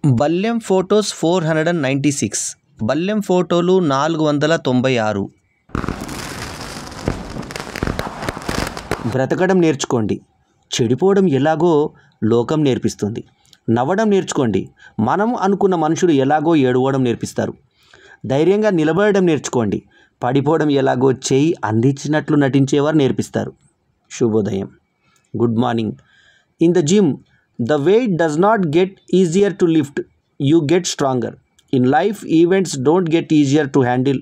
బల్లెం photos 496, బల్లెం ఫోటోలు 496. బ్రతకడం నేర్చుకోండి, చెడిపోవడం ఎలాగో లోకం నేర్పిస్తుంది. నవ్వడం నేర్చుకోండి, మనం అనుకున్న మనుషులు ఎలాగో ఏడవడం నేర్పిస్తారు. ధైర్యంగా నిలబడడం నేర్చుకోండి, పడిపోవడం ఎలాగో చేయి అందించినట్లు నటించేవారు నేర్పిస్తారు. శుభోదయం, good morning. In the gym, the weight does not get easier to lift, you get stronger. In life, events don't get easier to handle,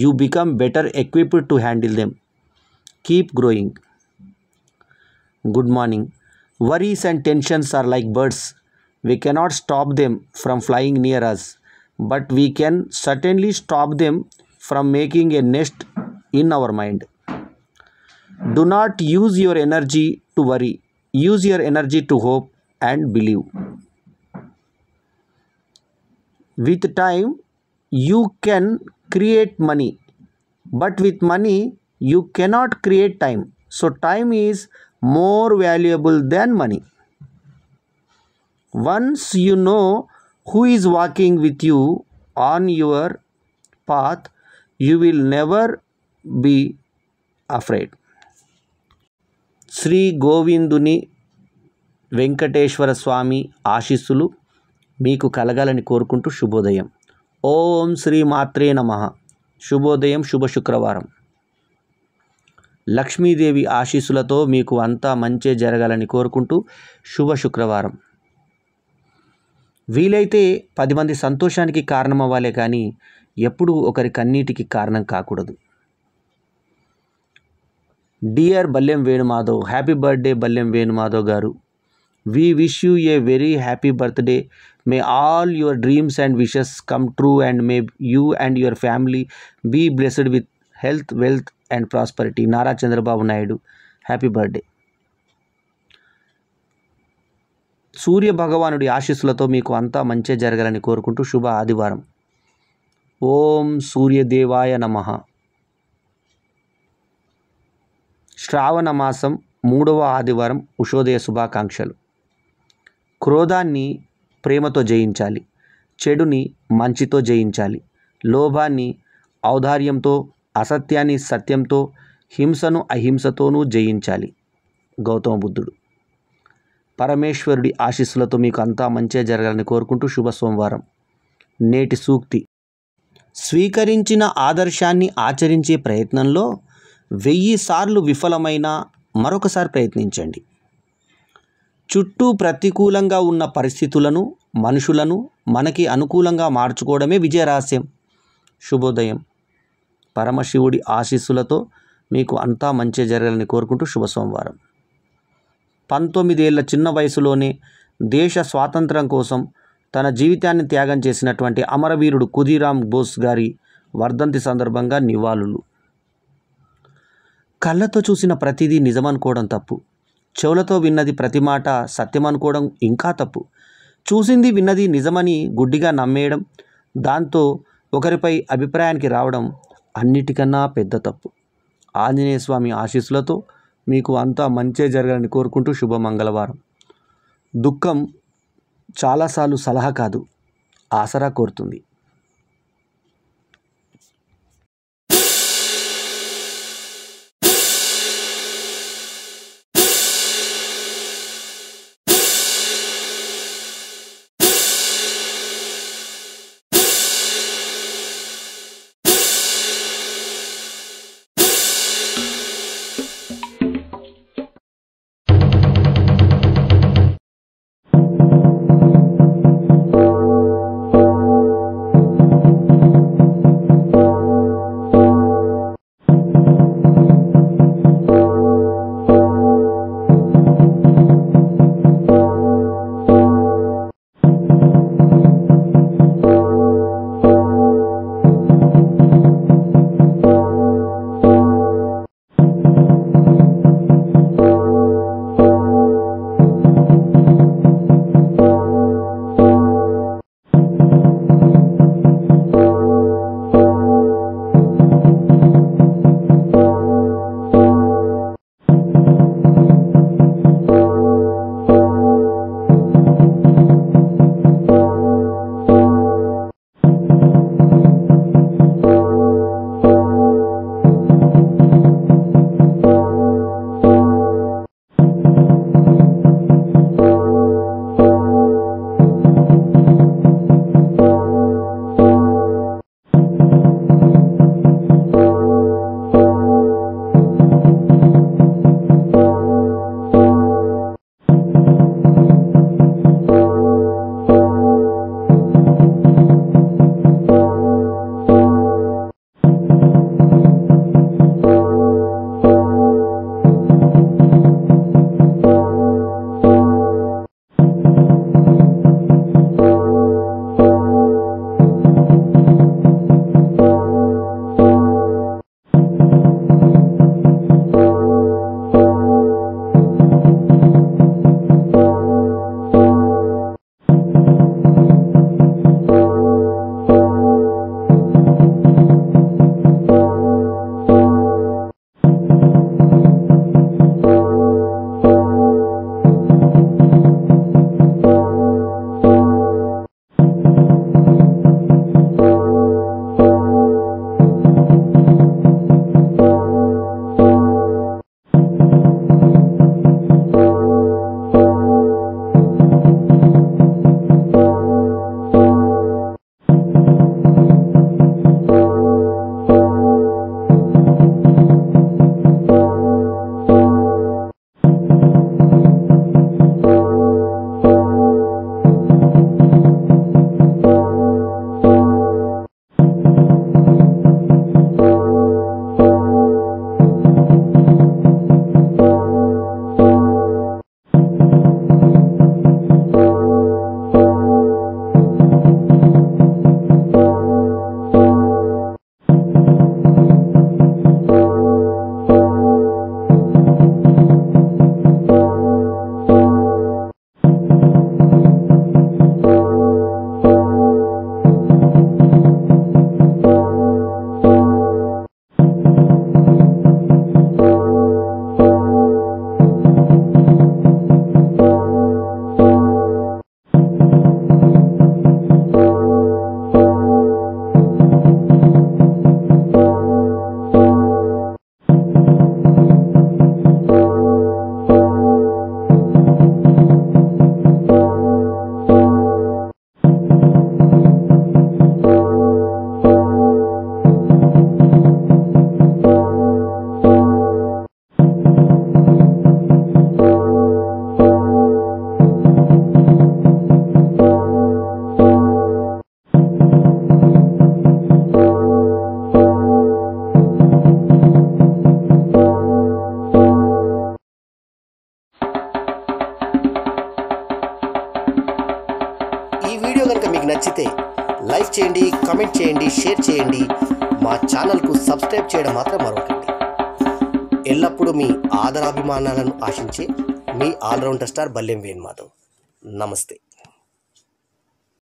you become better equipped to handle them. Keep growing. Good morning. Worries and tensions are like birds. We cannot stop them from flying near us, but we can certainly stop them from making a nest in our mind. Do not use your energy to worry. Use your energy to hope and believe. With time, you can create money, but with money, you cannot create time. So time is more valuable than money. Once you know who is walking with you on your path, you will never be afraid. Shri గోవిందుని వెంకటేశ్వర స్వామి ఆశీస్సులు మీకు కలగాలని కోరుకుంటూ శుభోదయం. ఓం శ్రీ మాత్రే నమః. శుభోదయం, శుభ శుక్రవారం. లక్ష్మీదేవి ఆశీస్సులతో మీకు అంతా మంచే జరగాలని కోరుకుంటూ శుభ శుక్రవారం. వీలైతే 10 మంది సంతోషానికి కారణం అవ్వాలే కానీ ఎప్పుడూ ఒకరి కన్నీటికి కారణం కాకూడదు. Dear Ballem Venumadhav, happy birthday Ballem Venumadhav garu. We wish you a very happy birthday. May all your dreams and wishes come true, and may you and your family be blessed with health, wealth and prosperity. Nara Chandrababu Naidu, happy birthday. సూర్య భగవానుడి ఆశీస్సులతో మీకు అంతా మంచి జరగాలని కోరుకుంటూ శుభ ఆదివారం. ఓం సూర్యదేవాయ నమః. శ్రావణ మాసం 3వ ఆదివారం ఉషోదయ శుభాకాంక్షలు. క్రోధాన్ని ప్రేమతో జయించాలి, చెడుని మంచితో జయించాలి, లోభాన్ని ఔదార్యంతో, అసత్యాన్ని సత్యంతో, హింసను అహింసతోనూ జయించాలి. గౌతమ బుద్ధుడు. పరమేశ్వరుడి ఆశీస్సులతో మీకు అంతా మంచిగా జరగాలని కోరుకుంటూ శుభ సోమవారం. నేటి సూక్తి. స్వీకరించిన ఆదర్శాన్ని ఆచరించే ప్రయత్నంలో 1000 సార్లు విఫలమైనా మరొకసారి ప్రయత్నించండి. చుట్టూ ప్రతికూలంగా ఉన్న పరిస్థితులను, మనుషులను మనకి అనుకూలంగా మార్చుకోవడమే విజయ రహస్యం. శుభోదయం. పరమశివుడి ఆశీస్సులతో మీకు అంతా మంచి జరగాలని కోరుకుంటూ శుభ సోమవారం. 19 ఏళ్ల చిన్న వయసులోనే దేశ స్వాతంత్రం కోసం తన జీవితాన్ని త్యాగం చేసినటువంటి అమరవీరుడు ఖుదీరామ్ బోస్ గారి వర్ధంతి సందర్భంగా నివాళులు. కళ్ళతో చూసిన ప్రతిదీ నిజమనుకోవడం తప్పు. చెవులతో విన్నది ప్రతి మాట సత్యమనుకోవడం ఇంకా తప్పు. చూసింది విన్నది నిజమని గుడ్డిగా నమ్మేయడం, దాంతో ఒకరిపై అభిప్రాయానికి రావడం అన్నిటికన్నా పెద్ద తప్పు. ఆంజనేయ స్వామి ఆశీస్సులతో మీకు అంతా మంచే జరగాలని కోరుకుంటూ శుభ మంగళవారం. దుఃఖం చాలాసార్లు సలహా కాదు, ఆసరా కోరుతుంది. వీడియో కనుక మీకు నచ్చితే లైక్ చేయండి, కామెంట్ చేయండి, షేర్ చేయండి. మా ఛానల్కు సబ్స్క్రైబ్ చేయడం మాత్రం మరవకండి. ఎల్లప్పుడూ మీ ఆదరాభిమానాలను ఆశించే మీ ఆల్రౌండర్ స్టార్ బల్లెం వేణుమాధవ్. నమస్తే.